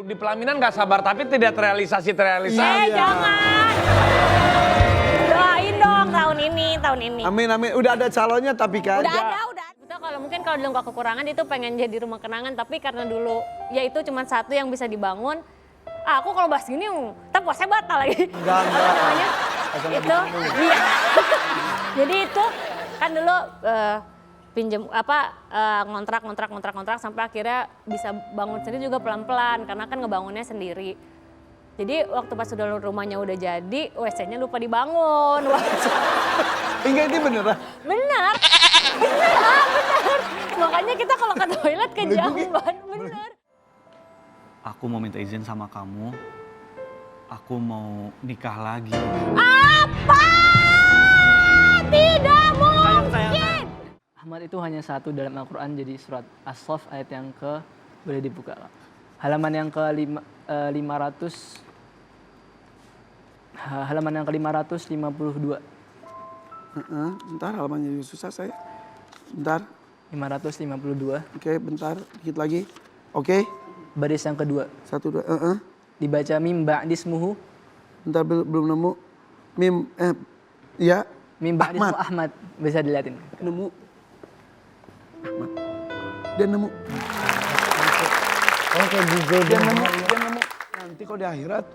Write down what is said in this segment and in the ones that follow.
Di pelaminan nggak sabar tapi tidak terrealisasi. Jangan. Doain dong tahun ini. Amin. Udah ada calonnya tapi kan. Udah ada. Betul, kalau mungkin kalau dulu nggak kekurangan itu pengen jadi rumah kenangan, tapi karena dulu ya itu cuma satu yang bisa dibangun. Aku kalau bahas gini, tapi puasanya batal lagi. Enggak. Apa namanya? Itu, iya. Jadi itu kan dulu pinjem ngontrak sampai akhirnya bisa bangun sendiri juga pelan-pelan karena kan ngebangunnya sendiri. Jadi waktu pas udah rumahnya udah jadi, WC-nya lupa dibangun. Enggak, ini beneran? Bener. Makanya kita kalau ke toilet kejauhan, bener. Aku mau minta izin sama kamu. Aku mau nikah lagi. Apa? Tidak mungkin. Ahmad itu hanya satu dalam Al-Quran, jadi surat As-Saff ayat yang boleh dibuka. Halaman yang ke-552. Bentar, halamannya susah saya. Bentar. 552. Oke, bentar, dikit lagi. Oke. Baris yang kedua. 1, 2, Dibaca mim ba'dismuhu. Bentar, belum nemu. Ya. Mim ba'dismuhu Ahmad. Bisa dilihatin. Nemu. Ahmad. Dia nemu. Oke, Google Dia nemu. Nanti kok di akhirat.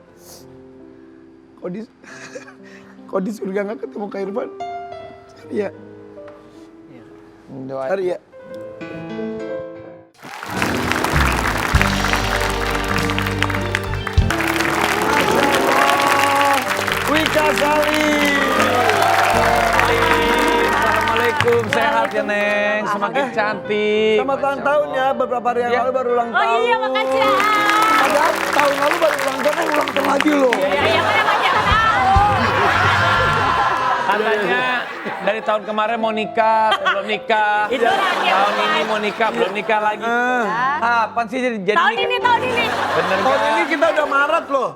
Kok di surga nggak ketemu Kak Irfan? Cari ya. Cari ya. Wika Sali. Assalamualaikum, sehat ya Neng, semakin cantik. Selamat ulang tahun ya, beberapa hari yang lalu baru ulang tahun. Oh iya, makasih ya. Padahal tahun lalu baru ulang tahun, ulang tahun lagi loh. Iya, mana jangan tahu. Katanya dari tahun kemarin mau nikah, belum nikah. Itu rahasia Tahun besar. ini mau nikah, belum nikah lagi. Kapan sih jadi Tahun nikah? ini. Bener Tahun gak? ini kita udah Maret loh.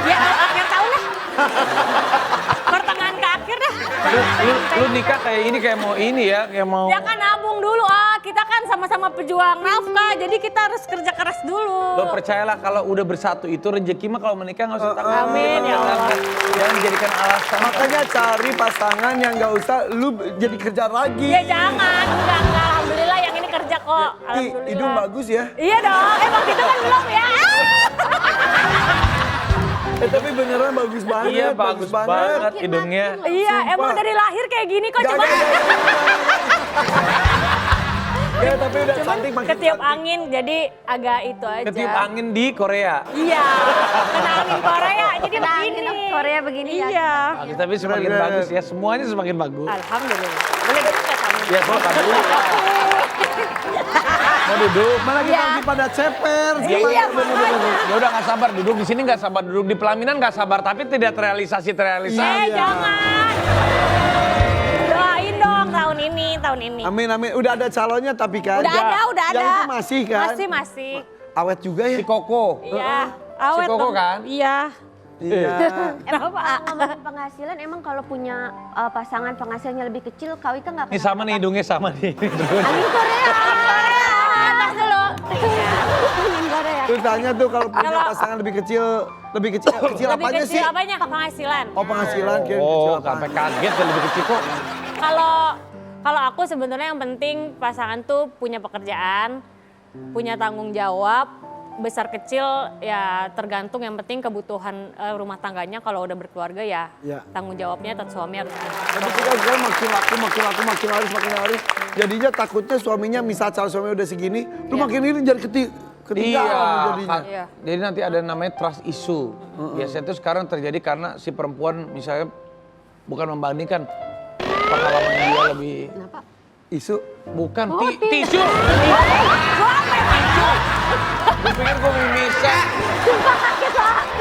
Ya akhir tahun lah. Pertengahan ke akhir dah. Lu nikah kayak ini, kayak mau ini ya, kayak mau. Ya kan nabung dulu, kita kan sama-sama pejuang nafkah, jadi kita harus kerja keras dulu. Lo percayalah kalau udah bersatu itu rezeki mah kalau menikah nggak usah takut. Amin, ya Allah. Jangan jadikan alasan. Makanya cari pasangan yang nggak usah lu jadi kerja lagi. Ya jangan, enggak, alhamdulillah yang ini kerja kok, alhamdulillah. Hidung bagus ya. Iya dong, emang gitu kan belum ya? Tapi beneran bagus banget. Iya, bagus banget hidungnya. Iya, emang dari lahir kayak gini kok, coba. Ya tapi udah cantik makin Ketiup cantik. angin, jadi agak itu aja. Ketiup angin di Korea. Iya, kena angin Korea, jadi begini. Korea begini ya. Iya. Bagus, tapi semakin Bener. bagus ya, semuanya semakin bagus. Alhamdulillah. Boleh duduk nggak kamu? Ya, kalau dulu. Mau duduk? Malah kita lagi pada ceper. Iya, makanya. Ya udah nggak sabar duduk di sini, nggak sabar duduk di pelaminan, nggak sabar tapi tidak terrealisasi. Jangan. Doain dong tahun ini. Amin. Udah ada calonnya tapi kan. Udah ada. Yang itu masih kan. Masih. Awet juga ya. Si Koko. Iya. Awet Koko dong. kan? Iya. Iya. Emang ngomongin penghasilan, emang kalau punya pasangan penghasilannya lebih kecil, kau itu nggak Ini sama nih hidungnya sama nih. Angin Korea. Tas dulu. Angin Korea. Terus tanya tuh kalau punya Kalau- pasangan lebih kecil Lebih apanya sih? kecil apanya? Penghasilan. Oh penghasilan kira kecil Oh, apa? sampai kaget ya, lebih kecil kok. Kalau aku sebenarnya yang penting pasangan tuh punya pekerjaan, punya tanggung jawab, besar kecil ya tergantung, yang penting kebutuhan rumah tangganya. Kalau udah berkeluarga ya Ya. tanggung jawabnya tetap suami harus ada. Tapi kita sekarang makin laris. Jadinya takutnya suaminya, misal calon suami udah segini, lu makin ini jadi ketinggalan jadinya. Iya. Jadi nanti ada namanya trust issue. Biasanya itu sekarang terjadi karena si perempuan misalnya bukan membandingkan pengalaman dia lebih. Kenapa? Isu. Bukan tisu. Gue pikir gue mimisan.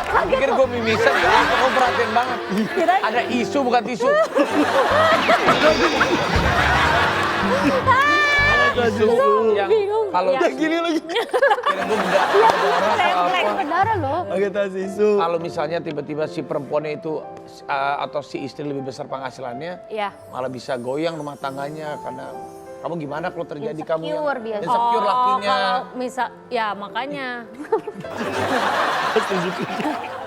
Gue pikir gue mimisan, kok perhatian banget. Ada isu bukan tisu. Isu yang kalau Iya. Gini lagi. kira gue berdarah atau apa. Berdarah loh. Pakai tas isu. Kalau misalnya tiba-tiba si perempuannya itu atau si istri lebih besar penghasilannya, Iya. malah bisa goyang rumah tangganya karena kamu gimana kalau terjadi kamu yang Insecure biasa. insecure lakinya. Kalau misal, ya makanya.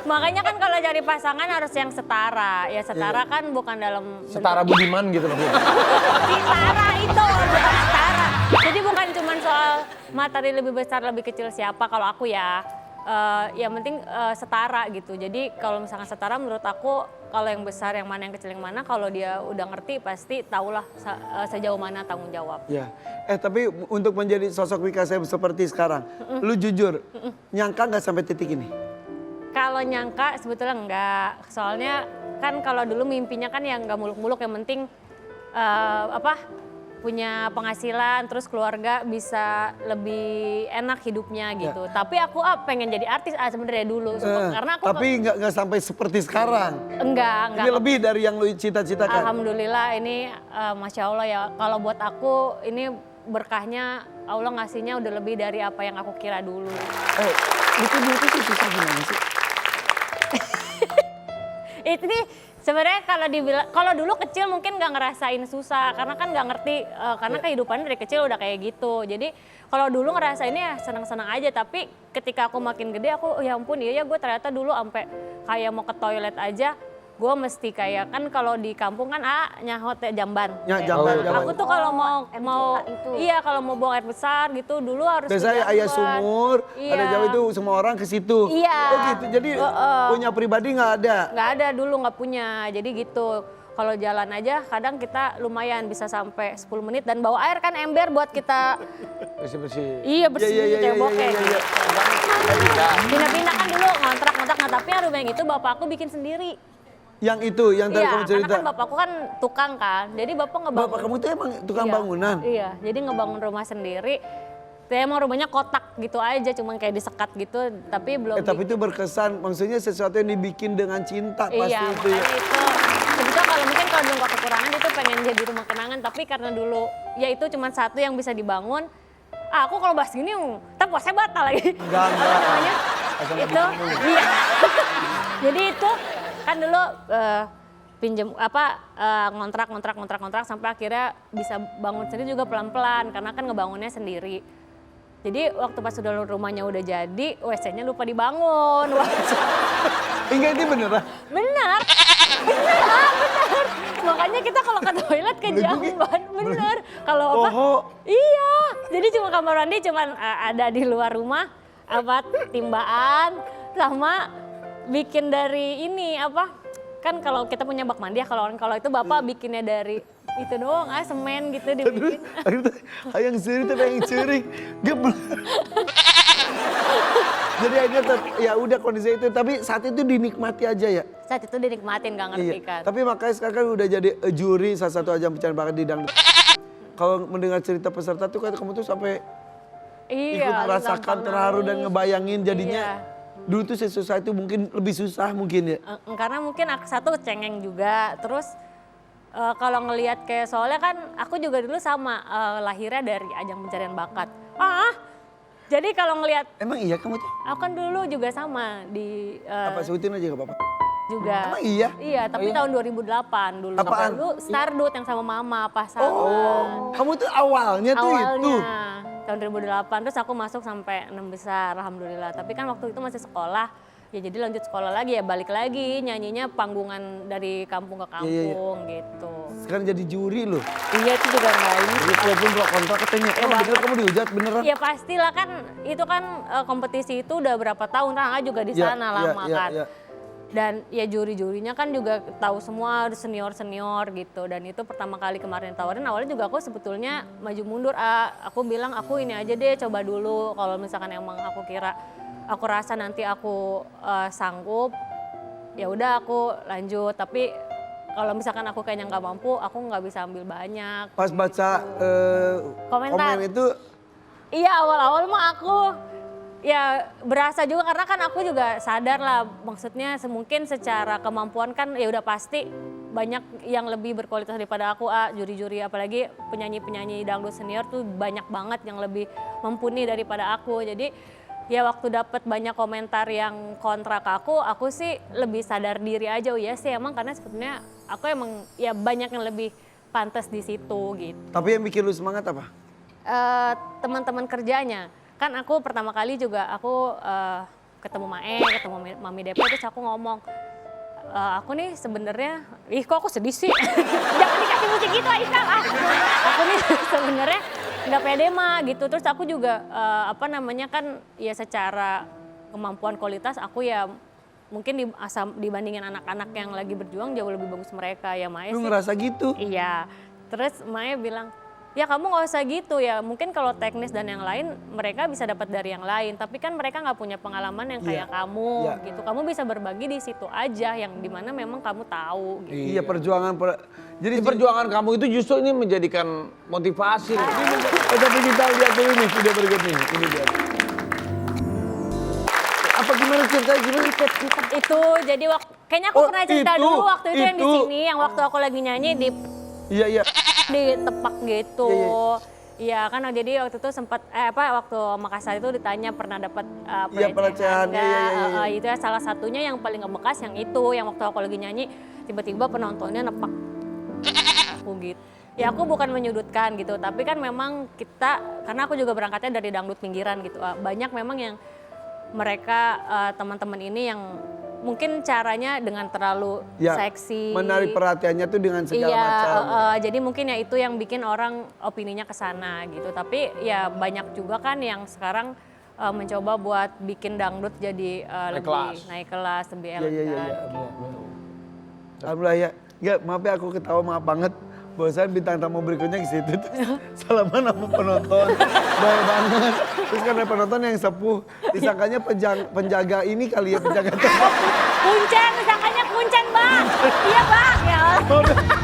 Makanya kan kalau cari pasangan harus yang setara. Ya setara kan bukan dalam Setara budiman gitu loh. setara itu bukan setara. Jadi bukan cuma soal materi lebih besar lebih kecil siapa. Kalau aku ya yang penting setara gitu. Jadi kalau misalkan setara menurut aku kalau yang besar yang mana yang kecil yang mana kalau dia udah ngerti pasti tahulah sejauh mana tanggung jawab. Ya. Tapi untuk menjadi sosok Mika seperti sekarang, lu jujur, nyangka nggak sampai titik ini? Kalau nyangka sebetulnya enggak. Soalnya kan kalau dulu mimpinya kan yang enggak muluk-muluk, yang penting punya penghasilan, terus keluarga bisa lebih enak hidupnya gitu. Tapi aku pengen jadi artis sebenarnya dulu. Karena aku Tapi nggak sampai seperti sekarang. enggak. Ini lebih dari yang lu cita-citakan. Alhamdulillah ini Masya Allah ya. Kalau buat aku ini berkahnya Allah ngasihnya udah lebih dari apa yang aku kira dulu. Itu sih susah gimana sih? Itu nih sebenarnya kalau dulu kecil mungkin nggak ngerasain susah karena kan nggak ngerti karena kehidupannya dari kecil udah kayak gitu. Jadi kalau dulu ngerasainnya senang-senang aja, tapi ketika aku makin gede aku ya ampun iya ya gue ternyata dulu sampai kayak mau ke toilet aja gue mesti kayak kan kalau di kampung kan nyahot jamban. Jamban. Aku tuh kalau mau itu. iya kalau mau buang air besar gitu dulu harus Biasanya ke ayah jamban. sumur, Iya. ada jauh itu semua orang ke situ. Iya. Oh gitu, jadi punya pribadi nggak ada? Nggak ada dulu, nggak punya. Jadi gitu. Kalau jalan aja kadang kita lumayan bisa sampai 10 menit dan bawa air kan ember buat kita Bersih-bersih. iya bersih cebok kayak iya. gitu. Pindah-pindah kan dulu ngontrak tapi rumah yang itu bapak aku bikin sendiri. Yang itu, yang tadi Iya, kamu karena cerita. kan bapakku kan tukang kan. Jadi bapak ngebangun. Bapak kamu itu emang tukang Iya, bangunan? Iya, jadi ngebangun rumah sendiri. Dia emang rumahnya kotak gitu aja, cuman kayak disekat gitu, tapi belum. Tapi itu berkesan, maksudnya sesuatu yang dibikin dengan cinta pasti Iya, itu ya. makanya itu. Sebetulnya kalau mungkin kalau dulu nggak kekurangan dia tuh pengen jadi rumah kenangan, tapi karena dulu ya itu cuma satu yang bisa dibangun. Aku kalau bahas gini, tapi puasanya batal lagi. Enggak. Namanya itu, iya. Jadi itu kan dulu pinjem ngontrak sampai akhirnya bisa bangun sendiri juga pelan-pelan karena kan ngebangunnya sendiri. Jadi waktu pas udah rumahnya udah jadi, WC-nya lupa dibangun. Enggak, ini beneran? Benar. Makanya kita kalau ke toilet ke jamban, bener. Kalau apa? Iya. Jadi cuma kamar mandi cuman ada di luar rumah, timbaan sama bikin dari ini kan kalau kita punya bak mandi ya kalau itu bapak bikinnya dari itu doang semen gitu dibikin. Yang suri tapi yang curi. Jadi akhirnya ya udah kondisi itu, tapi saat itu dinikmati aja ya. Saat itu dinikmatin gak ngerti kan. Tapi makanya sekarang kan udah jadi juri salah satu ajang pencarian bakat di dangdut. Kalau mendengar cerita peserta tuh kamu tuh sampai ikut merasakan terharu dan ngebayangin jadinya. Dulu tuh sesusah itu mungkin lebih susah mungkin ya. Karena mungkin satu cengeng juga, terus kalau ngelihat kayak soalnya kan aku juga dulu sama lahirnya dari ajang pencarian bakat. Jadi kalau ngelihat Emang iya kamu tuh? aku kan dulu juga sama di Apa sebutin aja gak apa-apa? juga. Emang iya? Iya, tapi tahun 2008 dulu. Apaan? Dulu Stardut yang sama mama pasangan. Kamu tuh awalnya tuh itu? Tahun 2008 terus aku masuk sampai 6 besar alhamdulillah. Tapi kan waktu itu masih sekolah. Ya jadi lanjut sekolah lagi ya balik lagi nyanyinya panggungan dari kampung ke kampung gitu. Sekarang jadi juri loh. Iya itu juga enggak ini. Jadi walaupun pro kontra katanya, bener kamu dihujat beneran? Ya pastilah kan itu kan kompetisi itu udah berapa tahun Rangga juga di sana lama kan. Dan ya juri-jurinya kan juga tahu semua senior-senior gitu. Dan itu pertama kali kemarin tawarin awalnya juga aku sebetulnya maju mundur. Aku bilang aku ini aja deh coba dulu kalau misalkan emang aku rasa nanti aku sanggup ya udah aku lanjut. Tapi kalau misalkan aku kayaknya nggak mampu aku nggak bisa ambil banyak. Pas baca Komentar. komen itu. Iya awal-awal mah aku ya berasa juga karena kan aku juga sadar lah maksudnya mungkin secara kemampuan kan ya udah pasti banyak yang lebih berkualitas daripada aku juri-juri apalagi penyanyi-penyanyi dangdut senior tuh banyak banget yang lebih mumpuni daripada aku. Jadi ya waktu dapat banyak komentar yang kontra ke aku sih lebih sadar diri aja. Oh iya sih emang karena sebetulnya aku emang ya banyak yang lebih pantas di situ gitu. Tapi yang bikin lu semangat apa? Teman-teman kerjanya. Kan aku pertama kali juga aku ketemu Mae, ketemu Mami Depo, terus aku ngomong, aku nih sebenarnya, kok aku sedih sih, jangan dikasih musik gitu Aisyah. Aku nih sebenarnya nggak pede mah gitu. Terus aku juga kan ya secara kemampuan kualitas aku ya mungkin dibandingin anak-anak yang lagi berjuang jauh lebih bagus mereka ya Mae Lu sih. ngerasa gitu? Iya. Terus Mae bilang, ya kamu nggak usah gitu ya. Mungkin kalau teknis dan yang lain mereka bisa dapat dari yang lain. Tapi kan mereka nggak punya pengalaman yang kayak kamu gitu. Kamu bisa berbagi di situ aja yang dimana memang kamu tahu. Gitu. Iya perjuangan. Jadi Perjuangan kamu itu justru ini menjadikan motivasi. tapi kita lihat dulu nih video berikut nih. Ini dia. Apa gimana ceritanya gimana? Itu jadi kayaknya aku pernah cerita itu, dulu waktu itu yang di itu. sini, yang waktu aku lagi nyanyi Iya. ditepak gitu. Iya, Iya kan jadi waktu itu sempat waktu Makassar itu ditanya pernah dapat Iya, pelecehan. enggak? Iya. Itu ya salah satunya yang paling ngebekas yang itu, yang waktu aku lagi nyanyi tiba-tiba penontonnya nepak aku gitu. Ya aku bukan menyudutkan gitu, tapi kan memang kita, karena aku juga berangkatnya dari dangdut pinggiran gitu, banyak memang yang mereka teman-teman ini yang mungkin caranya dengan terlalu seksi. Menarik perhatiannya tuh dengan segala macam. Jadi mungkin ya itu yang bikin orang opininya ke sana gitu. Tapi ya banyak juga kan yang sekarang mencoba buat bikin dangdut jadi naik kelas, lebih elegan. Iya. Alhamdulillah ya. Enggak, maaf ya aku ketawa maaf banget. Bosan bintang tamu berikutnya ke situ tuh salaman sama penonton. Baik banget. Terus karena penonton yang sepuh, disangkanya penjaga ini kali ya, penjaga tempat. Kuncen, disangkanya kuncen Bang. Iya Bang, ya.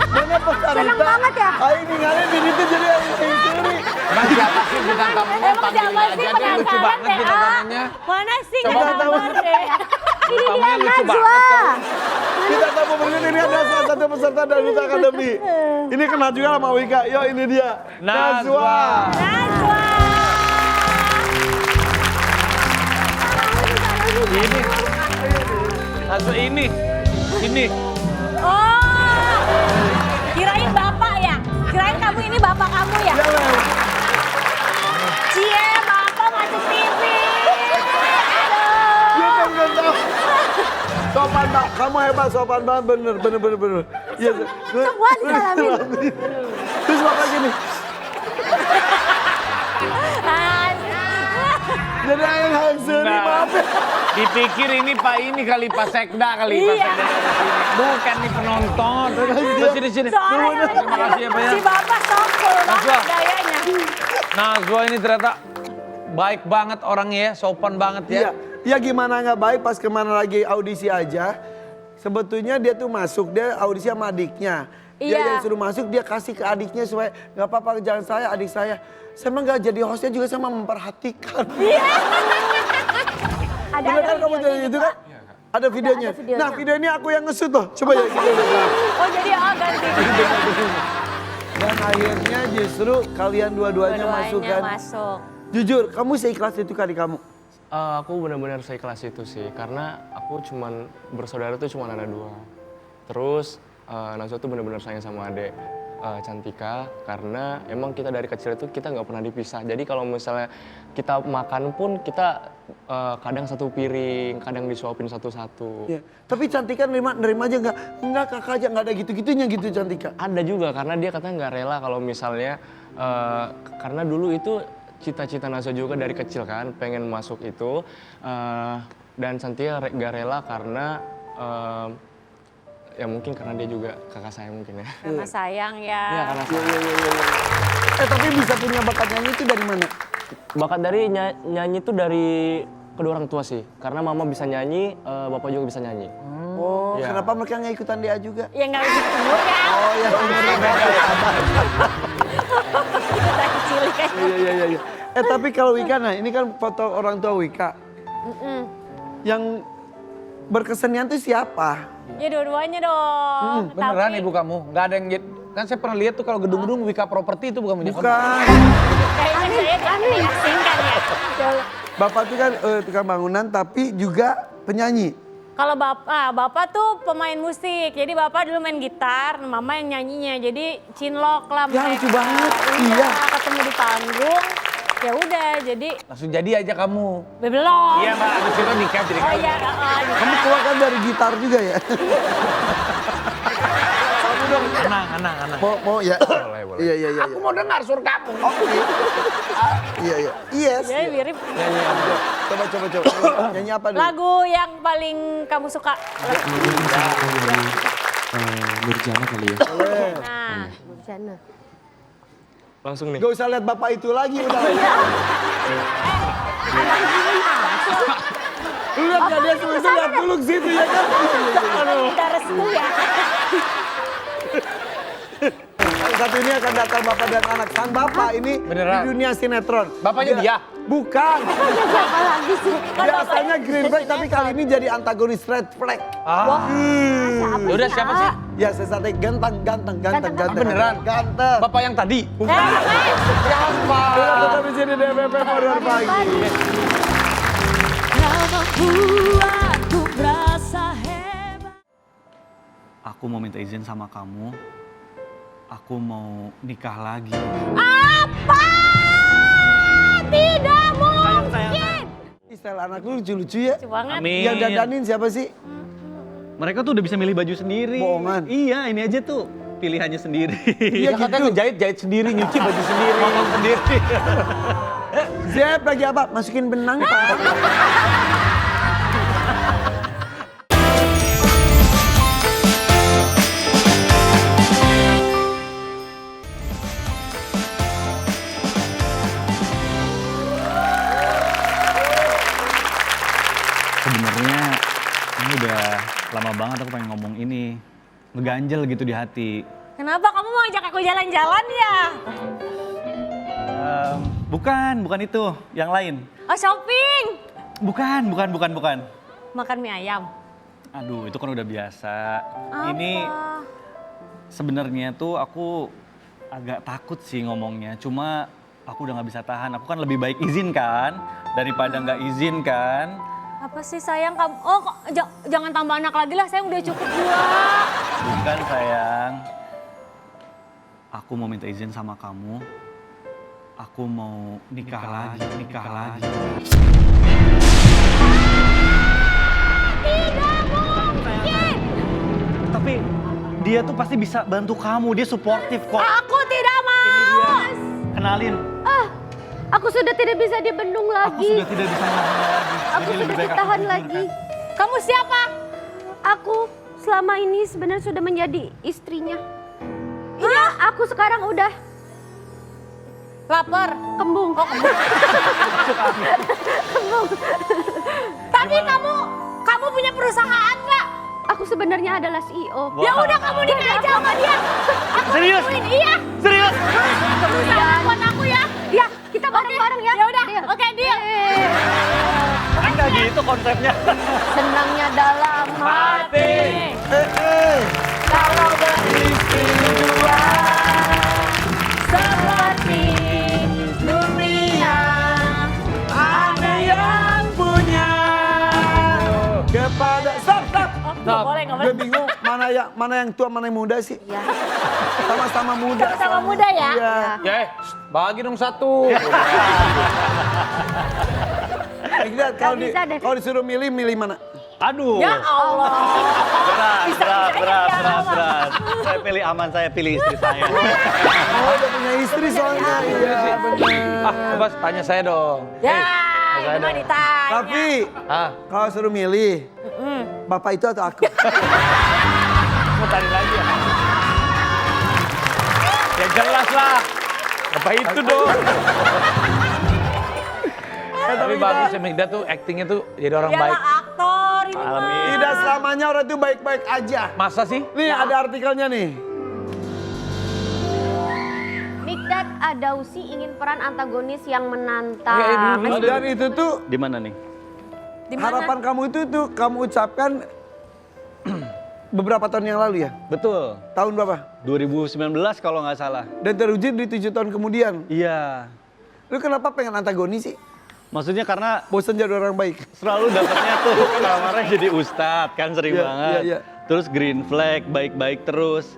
Mana peserta? Seneng banget ya? Ayo ninggalin ini tuh jadi yang curi. Emang siapa sih bintang tamunya? Emang Panggilin siapa aja sih deh, lucu penasaran banget deh. bintang tamunya. Mana sih Coba nggak tahu. sabar deh. Tamunya lucu banget tuh. Kita tamu berikut ini ada salah satu peserta dari Duta Akademi. Ini kenal juga sama Wika. Yo ini dia. Najwa. Najwa. Ini. Najwa ini. Oh, kirain bapak ya? Kirain kamu ini bapak kamu ya? Cie, bapak masuk TV. Dia kan nggak tahu. Sopan Pak, kamu hebat sopan banget bener. Iya. Semua disalamin. Terus bapak gini. Jadi yang seri maaf ya. Dipikir ini Pak Sekda kali. Pak Iya. Sekda kesini. Bukan nih penonton. Terus sini. Soalnya Terima kasih ya Pak ya. si bapak sokul Najwa. banget gayanya. Najwa ini ternyata baik banget orangnya ya, sopan banget ya. Iya. Ya gimana nggak baik pas kemana lagi audisi aja. Sebetulnya dia tuh masuk, dia audisi sama adiknya. Dia Iya. yang suruh masuk, dia kasih ke adiknya supaya nggak apa-apa jangan saya, adik saya. Saya emang nggak jadi hostnya juga sama memperhatikan. Ada Bener kan kamu videonya jadi itu kan? Ada videonya. ada videonya. Nah video ini aku yang nge-shoot tuh. Coba ya kita lihat. Oh jadi ganti. Dan akhirnya justru kalian dua-duanya masuk kan. Masuk. Jujur, kamu seikhlas itu kali kamu? Aku benar-benar seikhlas itu sih, karena aku cuman bersaudara tuh cuman ada 2. Terus Najwa tuh benar-benar sayang sama adek Cantika, karena emang kita dari kecil itu kita nggak pernah dipisah. Jadi kalau misalnya kita makan pun kita kadang satu piring, kadang disuapin satu-satu. Ya. Tapi Cantika nerima aja nggak? Enggak kakak aja, nggak ada gitu-gitunya gitu Cantika. Ada juga, karena dia katanya nggak rela kalau misalnya, karena dulu itu cita-cita Najwa juga dari kecil kan, pengen masuk itu. Dan Cantika nggak rela karena ya mungkin karena dia juga kakak saya mungkin ya. Karena sayang ya. Iya, karena saya. Tapi bisa punya bakat nyanyi itu dari mana? Bakat dari nyanyi itu dari kedua orang tua sih. Karena mama bisa nyanyi, bapak juga bisa nyanyi. Oh, Iya. kenapa mereka nggak ikutan dia juga? Ya nggak ikut umur ya. Oh ya, Kita kecil kan. iya. Tapi kalau Wika, nah ini kan foto orang tua Wika. Yang berkesenian tuh siapa? Ya dua-duanya dong. Beneran Tapi ibu kamu? Nggak ada yang kan saya pernah lihat tuh kalau gedung-gedung Wika Property itu bukan punya kamu. Bukan. kayaknya saya diasingkan ya. Bapak tuh kan tukang bangunan tapi juga penyanyi. Kalau bapak tuh pemain musik, jadi bapak dulu main gitar, mama yang nyanyinya, jadi cinlok lah Ya, mereka. lucu banget, iya. Ketemu di panggung, Ya udah, jadi Langsung jadi aja kamu. belum. Iya mbak, abis itu nikah jadi Oh kawin. iya, Kamu keluar kan dari gitar juga ya? Kamu dong. Anak. Mau ya? Boleh, boleh. Iya. Aku mau dengar suara kamu. Iya. Yes. ya mirip. Nyanyi apa? Coba. Nyanyi apa dulu? Lagu yang paling kamu suka. Nurjana kali ya. Nah, Sana. Langsung nih. Gak usah lihat bapak itu lagi udah. Lu lihat gak dia sebenarnya lihat dulu ke situ ya kan? kita restu ya. Satu ini akan datang bapak dan anak. Sang bapak ini Beneran? di dunia sinetron. Bapaknya dia? Bukan. Siapa lagi sih? Biasanya green flag tapi kali ini jadi antagonis red flag. Ya udah siapa sih? Ya sesate ganteng. Beneran? Ganteng. Bapak yang tadi? Siapa? Tetap di sini DPP Modern Pagi. Aku mau minta izin sama kamu. Aku mau nikah lagi. Apa? Tidak mungkin. Style anak lu lucu-lucu ya. Lucu banget. Amin. Yang dandanin siapa sih? Mereka tuh udah bisa milih baju sendiri. Bohongan. Iya, ini aja tuh pilihannya sendiri. Iya katanya ngejahit sendiri, nyuci baju sendiri, ngomong sendiri. Zep lagi apa? Masukin benang Pak. Sebenarnya ini udah lama banget aku pengen ngomong ini. Ngeganjel gitu di hati. Kenapa kamu mau ajak aku jalan-jalan ya? Bukan itu. Yang lain. Oh shopping. Bukan. Makan mie ayam. Aduh, itu kan udah biasa. Apa? Ini sebenarnya tuh aku agak takut sih ngomongnya. Cuma aku udah nggak bisa tahan. Aku kan lebih baik izin kan daripada nggak izin kan. Apa sih sayang kamu? Oh jangan tambah anak lagi lah, sayang udah cukup 2. Bukan sayang. Aku mau minta izin sama kamu. Aku mau nikah lagi. Tidak mungkin. Tapi dia tuh pasti bisa bantu kamu. Dia suportif kok. Aku tidak mau. Kenalin. Aku sudah tidak bisa dibendung Aku lagi. sudah tidak bisa ngomong lagi. Aku Jadi lebih sudah baik aku ditahan mundur, lagi. kan? Kamu siapa? Aku selama ini sebenarnya sudah menjadi istrinya. Ini aku sekarang udah Lapar. kembung. Tapi kamu punya perusahaan nggak? Aku sebenarnya adalah CEO. Ya udah kamu nikah aja sama dia. Aku Serius? bantuin, iya. Serius? Perusahaan buat aku ya. Ya, kita bareng-bareng ya. Ya udah, oke deal. Kan nggak gitu konsepnya. Senangnya dalam hati. Kalau beristri dua seperti dunia Ada yang punya kepada stop. nggak boleh. Gue bingung mana yang tua mana yang muda sih. Ya. Sama-sama muda. Sama muda ya. Iya. Ya, bagi dong satu. Lihat kalau bisa deh. kalau disuruh milih mana? Aduh. Ya Allah. Berat. Saya pilih aman, saya pilih istri saya. Oh, udah punya istri soalnya. Iya, benar. Coba tanya saya dong. Ya, saya ini mah ada. ditanya. Tapi Ah, kalau suruh milih, bapak itu atau aku? mau tanya lagi ya? Ya jelas lah. Apa itu dong? Tapi bagus ya Mikda tuh actingnya tuh jadi orang Dia baik. lah aktor ini mah. Tidak selamanya orang itu baik-baik aja. Masa sih? Nih ada artikelnya nih. Mikdad Adausi ingin peran antagonis yang menantang. Ya, dulu. Dan itu tuh Di mana nih? Di mana? harapan kamu itu tuh kamu ucapkan beberapa tahun yang lalu ya? Betul. Tahun berapa? 2019 kalau nggak salah. Dan terwujud di 7 tahun kemudian. Iya. Lu kenapa pengen antagonis sih? Maksudnya karena Bosan jadi orang baik. selalu dapetnya tuh kemarin jadi ustadz kan sering Iya, banget. iya, iya. Terus green flag, baik-baik terus.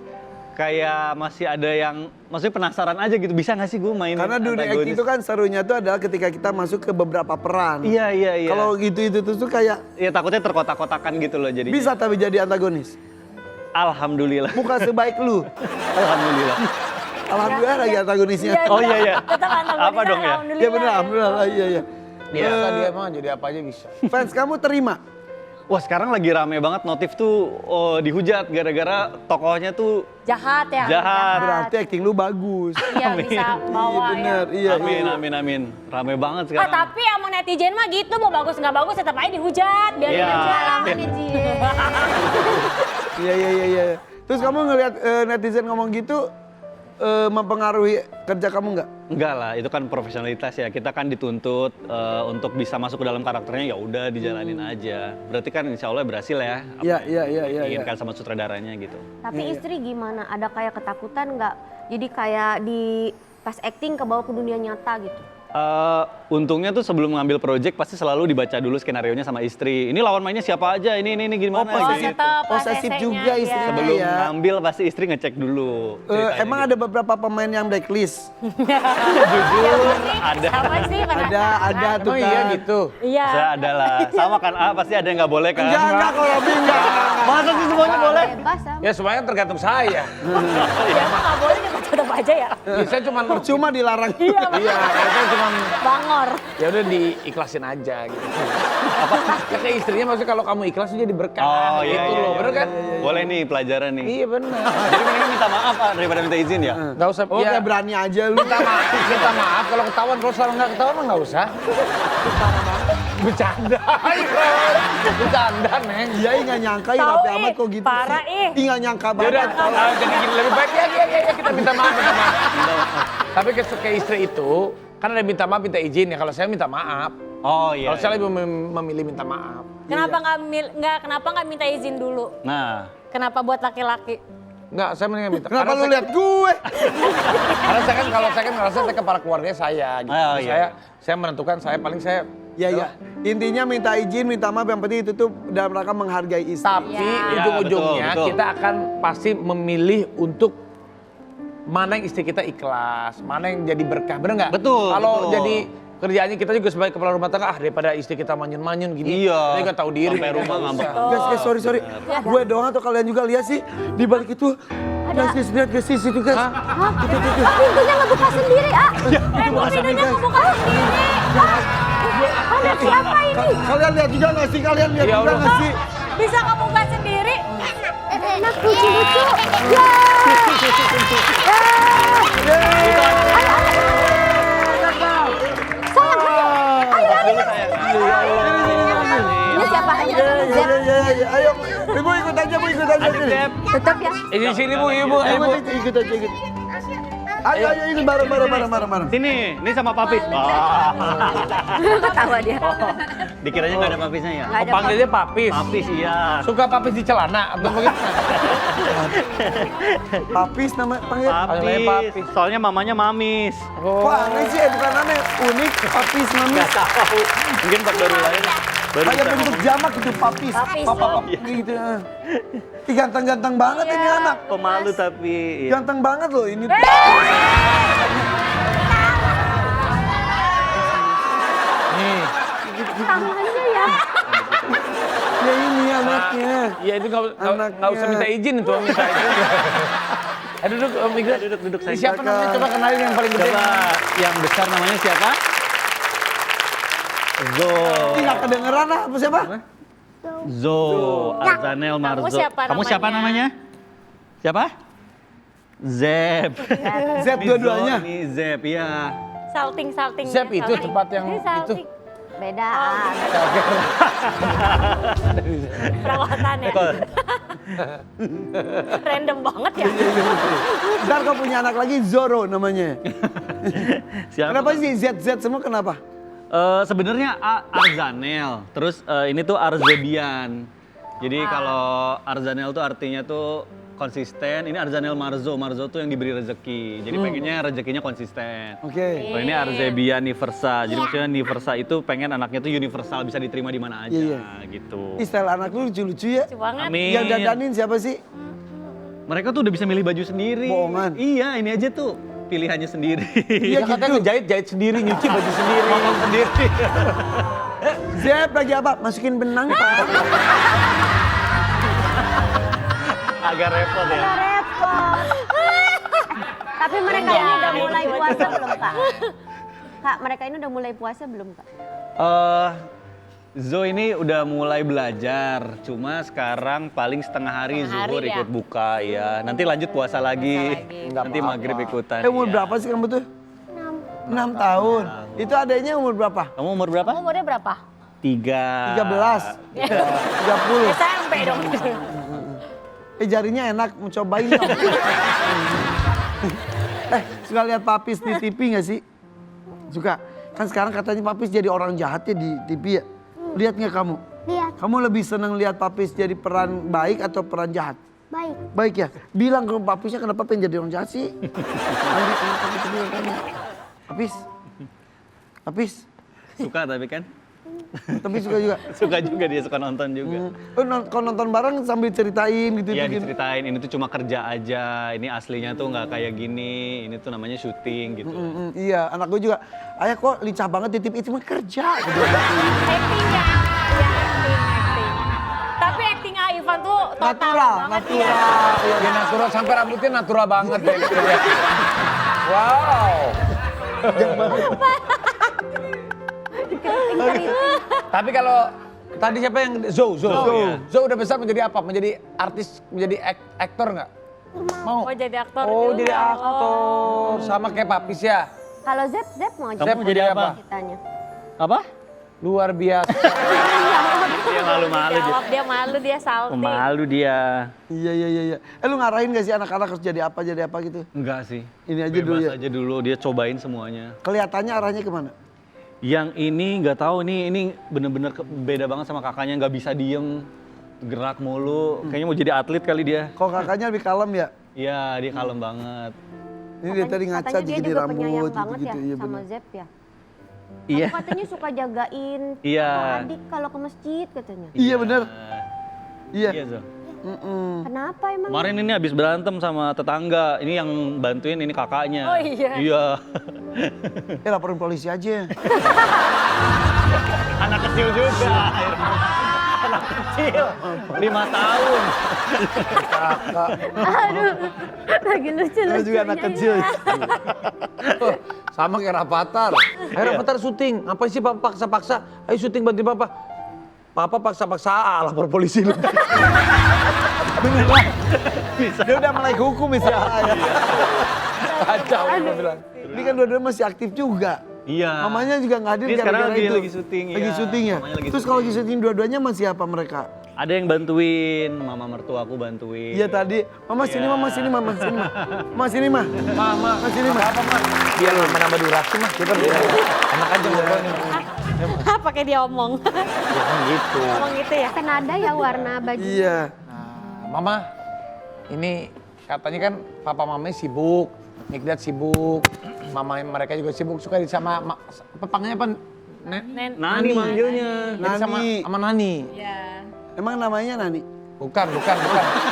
kayak masih ada yang, maksudnya penasaran aja gitu, bisa nggak sih gue main Karena dunia acting itu kan serunya tuh adalah ketika kita masuk ke beberapa peran. Iya. Kalau gitu tuh kayak Ya takutnya terkotak-kotakan gitu loh jadi. bisa tapi jadi antagonis. Alhamdulillah. Bukan sebaik lu. Alhamdulillah. Alhamdulillah lagi antagonisnya. Oh iya. Tetap antagonisnya, Apa dong ya? alhamdulillah. Iya benar, alhamdulillah. Iya. Biasa dia mah jadi apa aja bisa. Fans kamu terima? Wah sekarang lagi rame banget notif tuh dihujat gara-gara tokohnya tuh Jahat ya. Jahat. Berarti acting lu bagus. Iya bisa bawa ya. Bener, iya. Amin. Rame banget Ah, sekarang. tapi emang netizen mah gitu, mau bagus nggak bagus tetap aja dihujat, biarin Iya. aja. Pengalaman nih, Cie. Iya. Terus kamu ngelihat netizen ngomong gitu mempengaruhi kerja kamu nggak? Enggak lah, itu kan profesionalitas ya. Kita kan dituntut untuk bisa masuk ke dalam karakternya, ya udah dijalanin aja. Berarti kan insya Allah berhasil ya. Apa Iya, yang iya. diinginkan sama sutradaranya gitu. Tapi istri gimana? Ada kayak ketakutan nggak? Jadi kayak di pas acting ke bawah ke dunia nyata gitu. Untungnya tuh sebelum ngambil project pasti selalu dibaca dulu skenarionya sama istri. Ini lawan mainnya siapa aja, ini gimana Oh, gitu. tetap Posesif ACC-nya, juga iya. istri. Sebelum Iya. ngambil pasti istri ngecek dulu. ceritanya Emang gitu. ada beberapa pemain yang blacklist? Jujur ada. Sama sih Ada tuh Emang kan. iya gitu. Iya. Saya ada lah. Sama kan pasti ada yang nggak boleh kan? Enggak kalau Robby enggak. Masa sih semuanya boleh? Bebas sama. Ya semuanya tergantung saya. Ya emang nggak boleh juga tetap aja ya. Saya cuma Percuma dilarang. Iya, Iya, saya cuma bangor. ya udah diikhlasin aja gitu. Apa? Ya ke istrinya maksudnya kalau kamu ikhlas jadi berkah Oh iya, gitu iya, loh, iya, bener iya, kan? Boleh nih pelajaran nih. Iya benar. Jadi mendingan minta maaf daripada minta izin ya? Enggak usah Oh kayak berani aja lu. minta maaf kalau ketahuan, kalau salah nggak ketahuan mah nggak usah. Bercanda. Bercanda, Neng. Iya nggak nyangka ya Tahu, rapi amat kok gitu parah, sih. Nggak nyangka Ya udah, banget. jadi gini lebih baik ya kita minta maaf. Tapi ke istri itu kan ada minta maaf, minta izin ya. Kalau saya minta maaf. Oh iya. Kalau saya lebih memilih minta maaf. Kenapa nggak minta izin dulu? Nah, Kenapa buat laki-laki? Enggak, saya mendingan minta. Kenapa Karena lu saya- lihat gue? Karena saya kan kalau saya kan ngerasa saya kepala keluarga saya gitu. Oh, iya. Saya menentukan paling saya Ya. Intinya minta izin, minta maaf, yang penting itu tuh dalam rangka menghargai istri. tapi Ya. ujung-ujungnya betul. kita akan pasti memilih untuk mana yang istri kita ikhlas, mana yang jadi berkah, bener nggak? Betul, Kalau betul. jadi kerjaannya kita juga sebagai kepala rumah tangga, daripada istri kita manyun-manyun gini, Iya. dia nggak tahu diri. Sampai rumah nggak ngambek. usah. Guys, sorry. Gue doang atau kalian juga lihat sih di balik itu. Guys, lihat guys, situ guys. Hah? Pintunya ngebuka sendiri, ah. Pintunya ngebuka sendiri. Ada siapa ini? Kalian lihat juga nggak sih? Kalian lihat Ya juga Allah. nggak sih? Bisa kamu buka sendiri? Enak, lucu-lucu. Ya. Ini siapa? Iya. Ayo, ibu ikut aja, bu ikut aja. Adek Dep. Tetap ya. Di sini bu, ibu, Ayo, ibu. ikut aja. Ayo, ikut bareng. Sini, ini sama Papis. Wah. Ketawa dia. Dikiranya nggak ada Papisnya ya? Nggak ada Panggilnya papis. Papis iya. Suka papis di celana atau bagaimana? Papis nama panggil. Panggilnya Papis. Papis. Soalnya mamanya Mamis. Wah, aneh sih, bukan aneh. Unik, papis mami. Nggak tahu. Mungkin pas baru lahir. Baru Kayak bisa bentuk jamak gitu, papis. Papis. Papa gitu. Ih, ganteng-ganteng banget ini anak. pemalu tapi. Iya. Ganteng banget loh ini. Nih, Tangannya ya. Ya ini anaknya. ya itu nggak usah Anaknya. minta izin tuh, minta izin. Duduk, Om Iga. Duduk, Ini siapa namanya? Coba kenalin yang paling gede. Coba yang besar namanya siapa? Zo. Ih, nggak kedengeran lah, apa siapa? Zo. Arzanel Marzo. siapa Kamu siapa namanya? namanya? Siapa? Zep. Z dua-duanya. Ini Zep, iya. Salting. Zep itu tempat yang Ini salting. itu. Beda. Perawatan ya. Random banget ya. Ntar kau punya anak lagi Zoro namanya. Siapa? Kenapa sih Z semua kenapa? Sebenarnya Arzanel, terus ini tuh Arzebian. Jadi kalau Arzanel tuh artinya tuh konsisten. Ini Arzanel Marzo tuh yang diberi rezeki. Jadi pengennya rezekinya konsisten. Oke. Kalau ini Arzebian Niversa. Jadi maksudnya Niversa itu pengen anaknya tuh universal, bisa diterima di mana aja Iya, gitu. Ih, style anak lu lucu-lucu ya. Lucu banget. Amin. Yang dandanin siapa sih? Mereka tuh udah bisa milih baju sendiri. Bohongan. Iya, ini aja tuh pilihannya sendiri. Iya katanya ngejahit sendiri, nyuci baju sendiri. Ngomong sendiri. Zep lagi apa? Masukin benang Pak. Agak repot ya. Udah repot. Tapi mereka ini udah mulai puasa belum, Kak? Kak, mereka ini udah mulai puasa belum, Kak? Zo ini udah mulai belajar, cuma sekarang paling setengah hari zuhur ya? ikut buka ya. Nanti lanjut puasa lagi. Nanti maghrib ikutan. Umur iya. berapa sih kamu tuh? 6 tahun. Itu adanya umur berapa? Kamu umur berapa? Umurnya berapa? 13. 30. SMP dong. Jarinya enak, mau cobain dong. Suka lihat Papis di TV nggak sih? Suka. Kan sekarang katanya Papis jadi orang jahat ya di TV ya. Lihat nggak kamu? Lihat, Kamu lebih senang lihat Papis jadi peran baik atau peran jahat? baik. Baik ya. Bilang ke Papisnya kenapa pengen jadi orang jahat sih? Andi, kenapa gitu bilang tanya? Papis. Suka tapi kan? Tapi suka juga. Suka juga dia, suka nonton juga. Kalau nonton bareng sambil ceritain gitu. Iya bikin. diceritain, ini tuh cuma kerja aja, ini aslinya tuh nggak kayak gini, ini tuh namanya syuting gitu. Iya, anak gue juga. Ayah kok lincah banget di TV itu mah kerja. Gitu. Actingnya, ya acting. Tapi acting Ivan tuh total Natural, banget natural. ya. Dia natural, sampai rambutnya natural banget deh. Wow. Tapi kalau tadi siapa yang Zo iya. Zo udah besar menjadi apa? Menjadi artis, menjadi aktor nggak? Mau. Oh jadi aktor Oh, juga. jadi aktor. Sama kayak Papis ya. Kalau Zep mau Kamu mau jadi apa? ceritanya. Apa? Luar biasa. Dia malu-malu dia. Jawab dia malu, dia salty. Malu dia. Iya. Lu ngarahin gak sih anak-anak harus jadi apa gitu? Enggak sih. Ini aja Bebas dulu ya. aja dulu, dia cobain semuanya. Kelihatannya arahnya kemana? Yang ini nggak tahu ini bener-bener beda banget sama kakaknya, nggak bisa diem, gerak mulu. Kayaknya mau jadi atlet kali dia. Kok kakaknya lebih kalem ya? Iya, dia kalem banget. Ini dia tadi ngaca Katanya dia jadi juga penyayang rambut banget ya Iya sama benar. Zep ya. Iya. Katanya suka jagain Iya. adik kalau ke masjid katanya. Iya benar. Iya. Iya. Zo. Kenapa emang? Kemarin ini habis berantem sama tetangga. Ini yang bantuin ini kakaknya. Oh iya. Iya. Laporin polisi aja. Anak kecil juga. Anak kecil. 5 tahun. Lagi lucu Lu juga anak kecil. Sama kayak Rafathar. Rafathar syuting. Apa sih Papa paksa-paksa? Ayo syuting bantuin Papa. Papa paksa-paksa lapor polisi lu. Beneran. Dia udah mulai hukum misalnya. Kacau Papa bilang. Ini kan dua-duanya masih aktif juga. Iya. Mamanya juga nggak hadir Dia sekarang gara-gara itu. lagi syuting, Lagi iya. syuting ya? Mamanya lagi Terus kalau lagi syuting dua-duanya masih apa mereka? Ada yang bantuin, mama mertuaku bantuin. Iya tadi, mama sini Iya. mama sini mama sini mah. Mama sini mah. Mama, sini, Ma. Apa mah? Biar nambah durasi mah. Kita enak aja ngobrolnya. Pakai dia omong. Ya kan gitu. Omong gitu ya. Kan ada ya warna baju. Iya. Mama, ini katanya kan papa mamanya sibuk, Mikdad sibuk, mama mereka juga sibuk, suka sama apa panggilnya apa? Nani manggilnya. Jadi sama Nani. Iya. Emang namanya Nani? Bukan.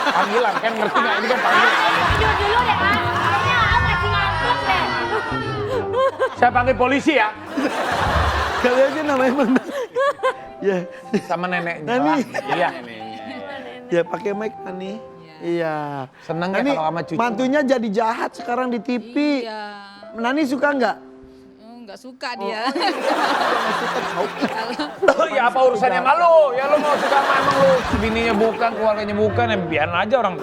Panggilan kan ngerti nggak? Ini kan panggilan. Tidur dulu deh, An. Kayaknya An masih ngantuk deh. Saya panggil polisi ya. Kali aja namanya mana? Ya, Sama neneknya Nani. lah. Iya. ya pakai mic Nani. Iya. Seneng ya Nani, kalau sama cucu. mantunya jadi jahat sekarang di TV. Iya. Nani suka nggak? Nggak suka dia. Oh, ya apa urusannya sama lu? Ya lu mau suka sama emang lu bininya bukan, keluarganya bukan, ya biarin aja orang.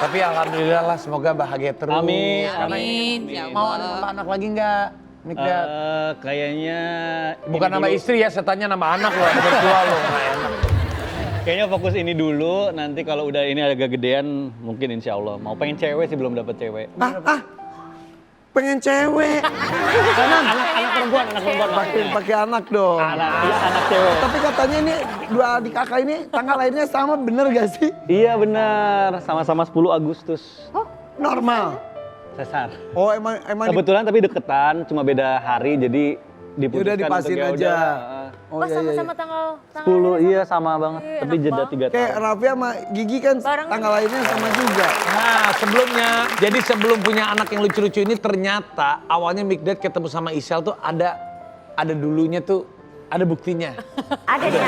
Tapi alhamdulillah lah, semoga bahagia terus. Amin. Karena Amin, ya mau ada Allah. nambah anak lagi nggak? Mikdad. Kayaknya Bukan ini nama dulu. istri ya, setanya nama anak lo, ada mertua lo. Nggak enak. Kayaknya fokus ini dulu, nanti kalau udah ini agak gedean mungkin insya Allah. Mau pengen cewek sih, belum dapet cewek. Pengen cewek. Anak perempuan. Pakai anak dong. Anak cewek. Tapi katanya ini dua adik kakak ini tanggal lahirnya sama, bener gak sih? Iya benar, sama-sama 10 Agustus. Normal. Sesar. Oh emang Kebetulan tapi deketan, cuma beda hari jadi diputuskan Yaudah, dipasin untuk ya aja. udah, Oh, sama-sama tanggal 10, iya sama banget. Tapi enak jeda banget. 3 Kayak tahun. Raffi sama Gigi kan Barengan. tanggal lahirnya sama juga. Nah sebelumnya, jadi sebelum punya anak yang lucu-lucu ini ternyata awalnya Mikdad ketemu sama Isel tuh ada dulunya tuh, ada buktinya. Ada nih.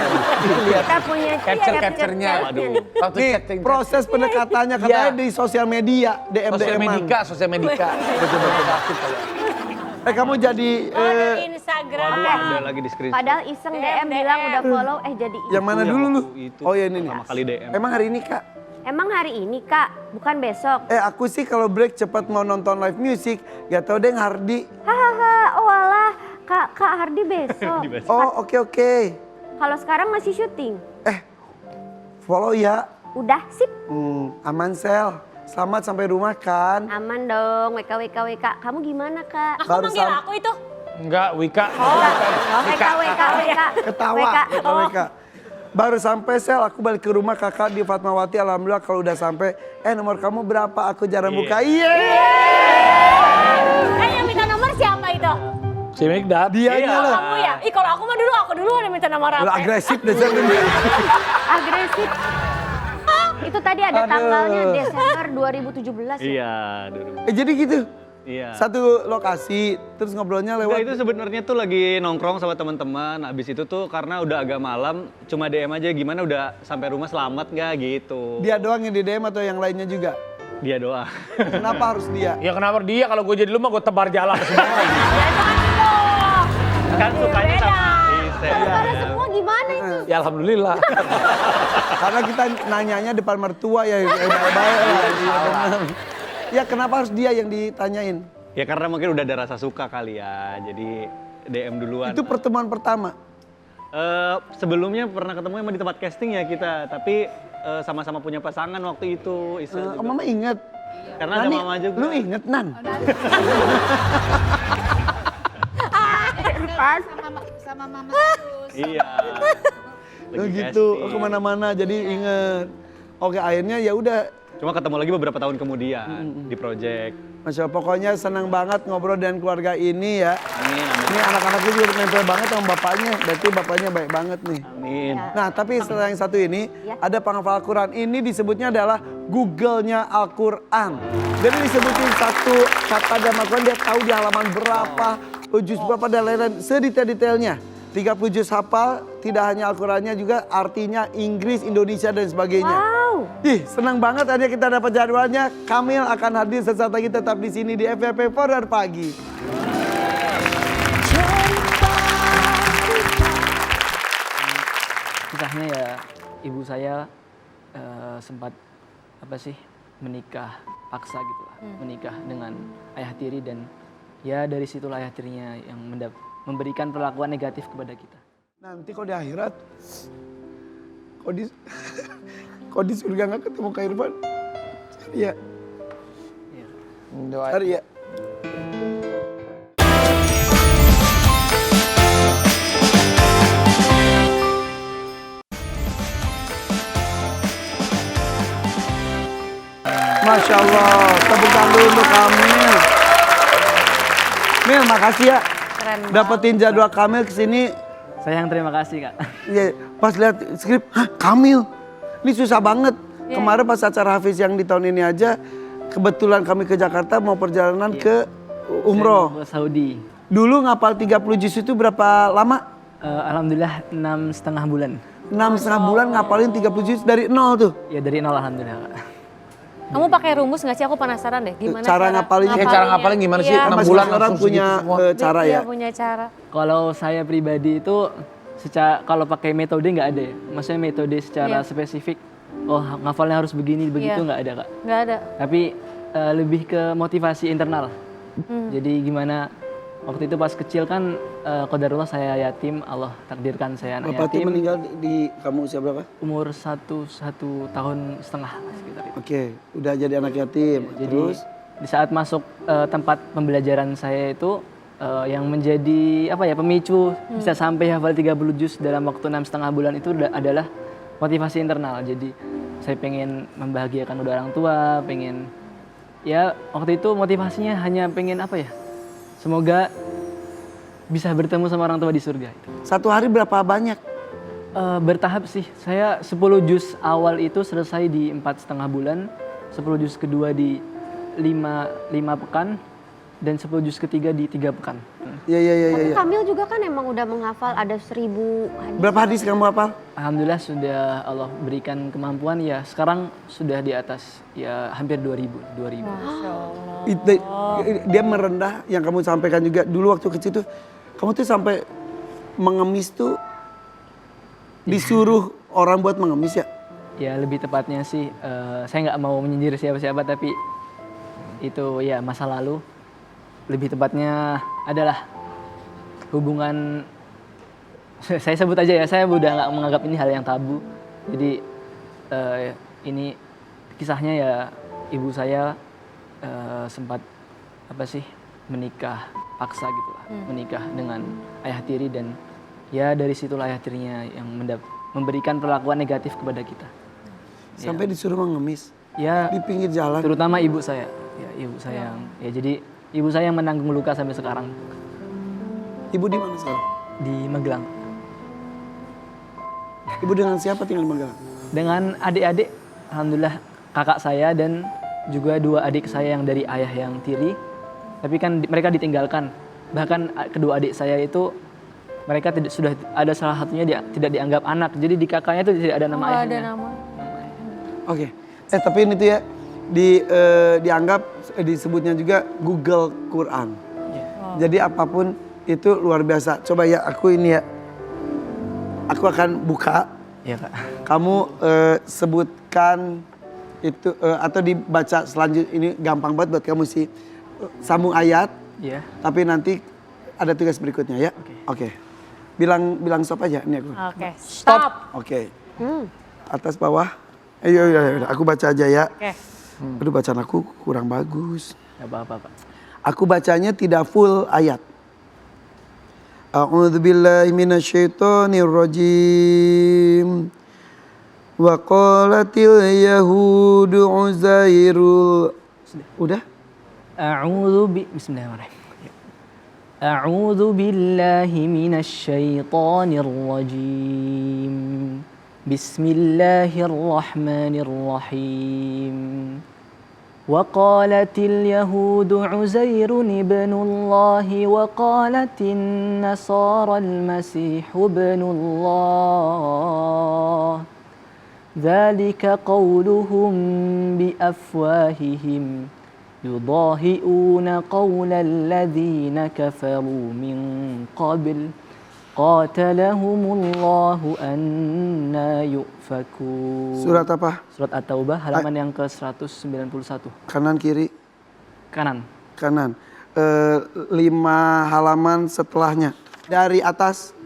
Kita punya Capture-capture-nya. Waduh. Waktu Nih, chatting. proses pendekatannya katanya Iya. di sosial media, DM-DM-an. Sosial Medika. Betul-betul aktif kalau. Kamu jadi Ada Instagram. Waduh, ada lagi di screenshot. Padahal iseng DM bilang udah follow, jadi yang mana dulu lu? Itu Oh ya ini nih. pertama kali DM. Emang hari ini Kak? Emang hari ini Kak, bukan besok. Aku sih kalau break cepat mau nonton live music, gak tau deh Hardi. Hahaha, oh alah, Kak Hardi besok. Oh oke. Kalau sekarang masih syuting. Follow ya. Udah sip, Aman Sel. Selamat sampai rumah kan. aman dong. WK. Kamu gimana Kak? Aku Baru manggil sam- aku itu. Enggak, Wika. WK. Ketawa. WK. Baru sampai Sel, aku balik ke rumah kakak di Fatmawati. Alhamdulillah kalau udah sampai, nomor kamu berapa? Aku jarang buka. Iya. Yang minta nomor siapa itu? Si Mikdad. Dianya loh. Kamu ya? Ih kalau aku mah aku dulu yang minta nomor Lu apa? agresif deh Sel. Agresif. Itu tadi ada tanggalnya Desember 2017 ya. Iya, dulu. Jadi gitu. Iya. Satu lokasi, terus ngobrolnya lewat. Enggak, itu sebenarnya tuh lagi nongkrong sama teman-teman. Habis itu tuh karena udah agak malam, cuma DM aja gimana udah sampai rumah selamat nggak gitu. Dia doang yang di DM atau yang lainnya juga? Dia doang. Kenapa harus dia? Ya kenapa dia, kalau gue jadi lu mah gue tebar jalan ke semua. Kan sukanya sama Isel. Pada semua gimana itu? Ya alhamdulillah. Karena kita nanyanya depan mertua ya, baik-baik lah. Iya, benar. Ya kenapa harus dia yang ditanyain? Ya karena mungkin udah ada rasa suka kali ya, jadi DM duluan. Itu pertemuan pertama. Sebelumnya pernah ketemu emang di tempat casting ya kita, tapi sama-sama punya pasangan waktu itu. Isel juga. Mama inget. Karena ada Nani, mama juga. lu inget Nan? Sama mama terus. Iya. Oh Lagi gitu, casting. kemana-mana jadi inget. Oke akhirnya ya udah. Cuma ketemu lagi beberapa tahun kemudian di project. Masya Allah, pokoknya senang banget ngobrol dengan keluarga ini ya. Amin, amin. Ini anak-anaknya juga nempel banget sama bapaknya, berarti bapaknya baik banget nih. Amin. Nah tapi setelah yang satu ini, ada penghafal Al-Quran. Ini disebutnya adalah Google-nya Al-Quran. Jadi disebutin satu kata dalam Al-Quran, dia tahu di halaman berapa, juz berapa dan lain-lain, sedetail-detailnya. 30 juz hafal, tidak hanya Al-Qurannya juga artinya Inggris, Indonesia dan sebagainya. Wow. Ih, senang banget akhirnya kita dapat jadwalnya. Kamil akan hadir sesaat lagi tetap di sini di FVP Forward Pagi. Kisahnya ya ibu saya sempat menikah paksa gitu lah, menikah dengan ayah tiri dan ya dari situlah ayah tirinya yang memberikan perlakuan negatif kepada kita. Nanti kalau di akhirat, kalau di surga nggak ketemu Kak Irfan, cari ya. Doa. Cari ya. Masya Allah, tepuk tangan dulu untuk Kamil. Mil, makasih ya. Keren banget. Dapetin jadwal Kamil kesini. Saya yang terima kasih Kak. Ya, pas lihat skrip, hah Kamil, ini susah banget. Kemarin pas acara Hafiz yang di tahun ini aja, kebetulan kami ke Jakarta mau perjalanan ke umroh. Saya mau ke Saudi. Dulu ngapal 30 juz itu berapa lama? Alhamdulillah 6,5 bulan. 6,5 bulan ngapalin 30 juz dari nol tuh. Ya dari nol alhamdulillah Kak. Kamu pakai rumus nggak sih? Aku penasaran deh. Gimana Cara ngapalinnya? Cara ngapalin gimana sih? Iya. 6 Masing-masing bulan orang langsung punya segitu semua. cara Iya, ya. punya cara. Kalau saya pribadi itu kalau pakai metode nggak ada ya. Maksudnya metode secara spesifik. Oh ngafalnya harus begini begitu nggak ada Kak. Nggak ada. Tapi lebih ke motivasi internal. Jadi gimana waktu itu pas kecil kan qadarullah saya yatim, Allah takdirkan saya anak Bapak tuh yatim. meninggal di kamu usia berapa? Umur satu tahun setengah sekitar itu. Oke, udah jadi anak yatim. Jadi Terus di saat masuk tempat pembelajaran saya itu yang menjadi pemicu bisa sampai hafal 30 juz dalam waktu 6,5 bulan itu adalah motivasi internal. Jadi saya pengen membahagiakan kedua orang tua, pengen ya waktu itu motivasinya hanya pengen semoga bisa bertemu sama orang tua di surga itu. Satu hari berapa banyak? Bertahap sih. Saya 10 juz awal itu selesai di 4,5 bulan, 10 juz kedua di 5 pekan, dan 10 juz ketiga di 3 pekan. Tapi Kamil juga kan emang udah menghafal ada 1000 hadis. Berapa hadis kamu hafal? Alhamdulillah sudah Allah berikan kemampuan ya. Sekarang sudah di atas ya hampir 2000. Dia merendah yang kamu sampaikan juga dulu waktu kecil tuh. Kamu tuh sampai mengemis tuh disuruh orang buat mengemis ya? Ya lebih tepatnya sih saya nggak mau menyindir siapa-siapa, tapi itu ya masa lalu. Lebih tepatnya adalah hubungan, saya sebut aja ya, saya udah nggak menganggap ini hal yang tabu. Jadi ini kisahnya ya, ibu saya sempat menikah paksa gitu lah, menikah dengan ayah tiri, dan ya dari situlah ayah tirinya yang memberikan perlakuan negatif kepada kita. Sampai disuruh mengemis? Ya, di pinggir jalan? Terutama ibu saya, ya ibu saya yang, ya jadi ibu saya yang menanggung luka sampai sekarang. Ibu di mana sekarang? Di Magelang. Ibu dengan siapa tinggal di Magelang? Dengan adik-adik, alhamdulillah kakak saya dan juga 2 adik saya yang dari ayah yang tiri. Tapi kan mereka ditinggalkan. Bahkan kedua adik saya itu mereka sudah ada salah satunya tidak dianggap anak. Jadi di kakaknya itu tidak ada nama ayahnya. Ada nama. Oke. Tapi ini tuh ya dianggap disebutnya juga Google Quran. Jadi apapun itu luar biasa. Coba ya aku ini ya. Aku akan buka. Iya, Kak. Kamu sebutkan itu atau dibaca selanjutnya, ini gampang banget buat kamu sih. Sambung ayat. Iya. Tapi nanti ada tugas berikutnya ya. Oke. Bilang stop aja ini aku. Oke. Stop. Oke. Atas bawah. Ayo, aku baca aja ya. Oke. Aduh, bacaan aku kurang bagus. Gak apa-apa, Pak. Aku bacanya tidak full ayat. A'udzubillahi minasyaitonirrajim. Wa qalatil yahudu Uzairul. Udah? Bismillahirrahmanirrahim. A'udzu billahi minasyaitonir rajim. Bismillahirrahmanirrahim. وقالت اليهود عزير ابن الله وقالت النصارى المسيح ابن الله ذلك قولهم بأفواههم يضاهئون قول الذين كفروا من قبل قاتلهم الله أنا يؤفكون. Surat apa? Surat At-Taubah halaman yang ke-191. Kanan kiri? Kanan. Kanan. 5 halaman setelahnya. Dari atas.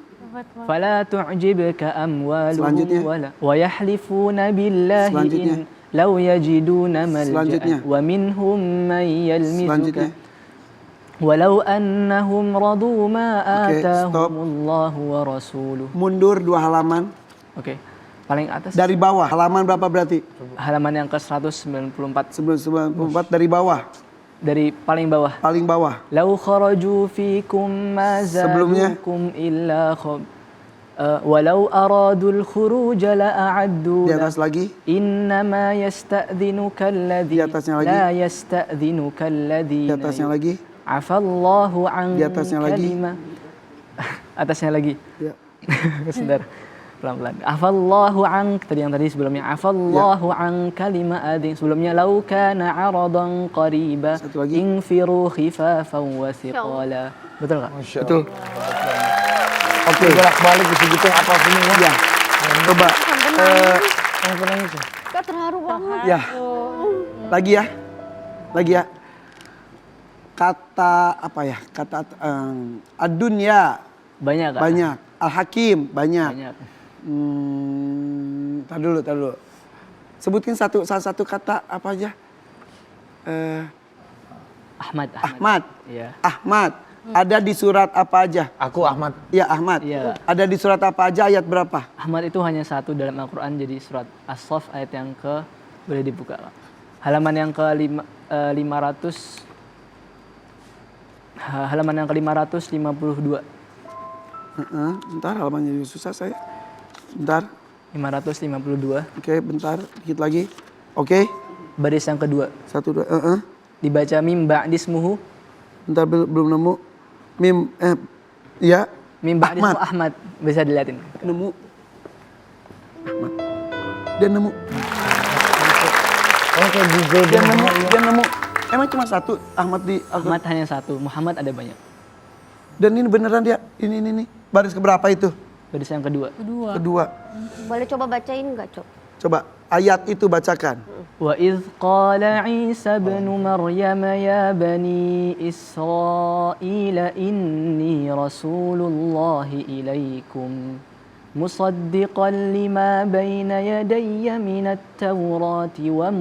Fala tu'jibka Selanjutnya. amwaluhum wa yahlifuna billahi in law yajiduna malja'an wa minhum man yalmizuka walau annahum radu ma atahumullahu wa rasuluhu. Mundur 2 halaman. Oke. Paling atas. Dari bawah. Halaman berapa berarti? Halaman yang ke-194. 194 dari bawah. Dari paling bawah. Paling bawah. Lau kharaju fikum ma zadukum illa khab. Walau aradul khuruj la a'addu. Di atas lagi. Innama yasta'dhinuka alladhi. Di atasnya lagi. La yasta'dhinuka alladhi. Di atasnya lagi. Afallahu an Di atasnya lagi. Atasnya lagi. Ya. Sebentar. Pelan-pelan. Afallahu an, tadi sebelumnya. Afallahu an kalima adin. Sebelumnya lau kana aradan qariba. Satu lagi. Infiru khifafan wa thiqala. Betul Kak? Betul. Oke. Bolak-balik begitu apa semua. Ya. Coba. Kak terharu banget. Ya. Lagi ya. Lagi ya. Kata apa ya? Kata ad-dunya. Banyak Kak. Banyak. Al-Hakim banyak. Banyak. Tar dulu. Sebutkan salah satu kata apa aja? Ahmad. Iya. Iya. Ahmad. Ada di surat apa aja? Aku Ahmad. Ya Ahmad. Iya. Ada di surat apa aja, ayat berapa? Ahmad itu hanya satu dalam Al-Quran, jadi surat As-Saff ayat yang boleh dibuka Kak. Halaman yang ke 500. Halaman yang ke 552. Bentar, halamannya juga susah saya. Bentar. 552. Oke, bentar. Dikit lagi. Oke. Baris yang kedua. 1, 2. Dibaca mim ba'dismuhu. Bentar, belum nemu. Mim, ya. Mim ba'dismuhu Ahmad. Bisa dilihatin. Nemu. Ahmad. Dia nemu. Oke, Google Dia nemu. Emang cuma satu Ahmad di Ahmad hanya satu, Muhammad ada banyak. Dan ini beneran dia. Ini. Baris keberapa itu? Baris yang kedua. Kedua. Boleh coba bacain nggak, Cok? Coba ayat itu bacakan. Wa idh qala Isa ibn Maryam ya bani Israil inni rasulullahi ilaikum musaddiqan lima bayna yadayya minat tawrati wa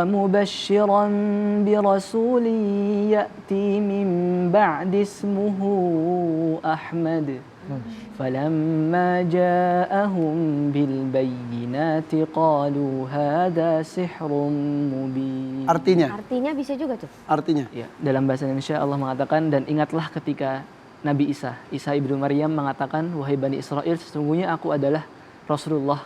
mubashiran birasulin ya'ti min ba'di ismuhu Ahmad. فلما جاءهم بالبينات قالوا هذا سحر مبين. Artinya bisa juga tuh. Artinya ya, dalam bahasa Indonesia Allah mengatakan, dan ingatlah ketika Nabi Isa ibnu Maryam mengatakan, wahai Bani Israel, sesungguhnya aku adalah Rasulullah,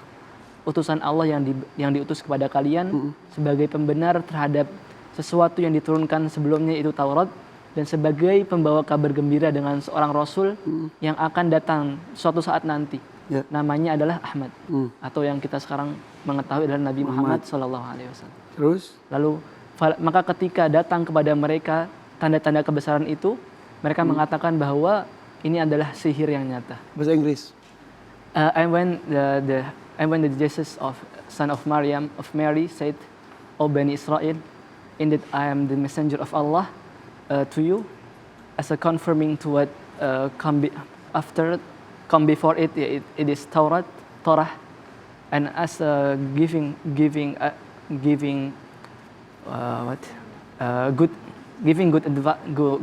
utusan Allah yang diutus kepada kalian sebagai pembenar terhadap sesuatu yang diturunkan sebelumnya, itu Taurat, dan sebagai pembawa kabar gembira dengan seorang Rasul yang akan datang suatu saat nanti. Namanya adalah Ahmad, atau yang kita sekarang mengetahui adalah Nabi Muhammad SAW. Terus? Lalu maka ketika datang kepada mereka tanda-tanda kebesaran itu, mereka mengatakan bahwa ini adalah sihir yang nyata. Bahasa Inggris. And when the Jesus of son of Mary said, "O Bani Israel, indeed I am the messenger of Allah to you, as a confirming to what come before it, it is Torah, and as a giving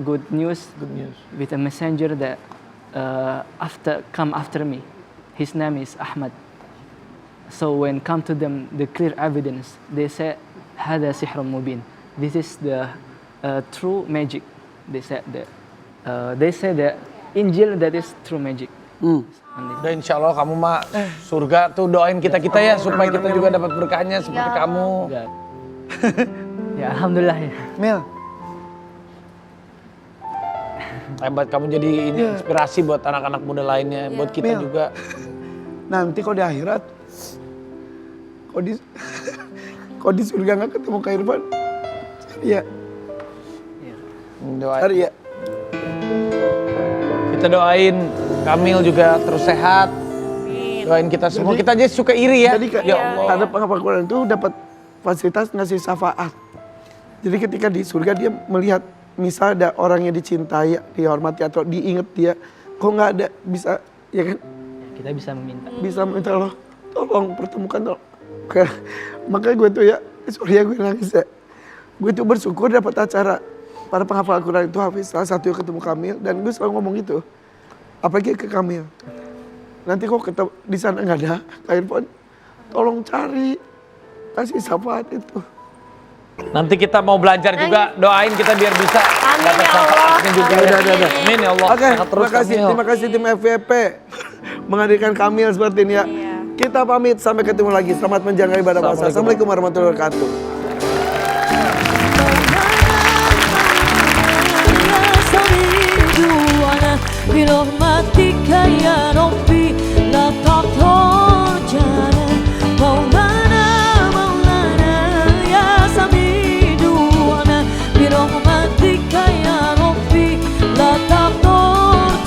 good news with a messenger that come after me. His name is Ahmad." So when come to them the clear evidence, they say, "Hada sihrun mubin." This is the true magic. They say that Injil that is true magic. Udah insya Allah kamu mah surga tuh, doain kita ya supaya kita juga dapat berkahnya seperti kamu. Ya alhamdulillah ya. Mil. Hebat, kamu jadi ini inspirasi buat anak-anak muda lainnya, buat kita Mil. juga. Nanti kau di akhirat, kau di surga nggak ketemu Kak Irfan? Iya. Doain. Ya. Kita doain Kamil juga terus sehat. Doain kita semua. Kita aja suka iri ya. Jadi ya Allah. ada penghafal Quran itu dapat fasilitas ngasih syafaat. Jadi ketika di surga dia melihat misal ada orang yang dicintai, dihormati atau diingat dia, kok nggak ada, bisa, ya kan? Kita bisa meminta. Bisa minta Allah, tolong pertemukan, tolong. Makanya gue tuh ya, sorry ya gue nangis ya. Gue tuh bersyukur dapat acara para penghafal Al-Quran itu, Hafiz salah satu yang ketemu Kamil, dan gue selalu ngomong gitu. Apalagi ke Kamil. Nanti kok ketemu di sana nggak ada, Kak Irfan, tolong cari, kasih syafaat itu. Nanti kita mau belajar juga, doain kita biar bisa dapat syafaatnya juga. Udah. Amin ya Allah. Oke, Sehat terus, terima kasih tim FVP menghadirkan Kamil seperti ini ya. Kita pamit, sampai ketemu lagi. Selamat menjalankan ibadah puasa. Assalamualaikum warahmatullahi wabarakatuh. برحمتك يا ربي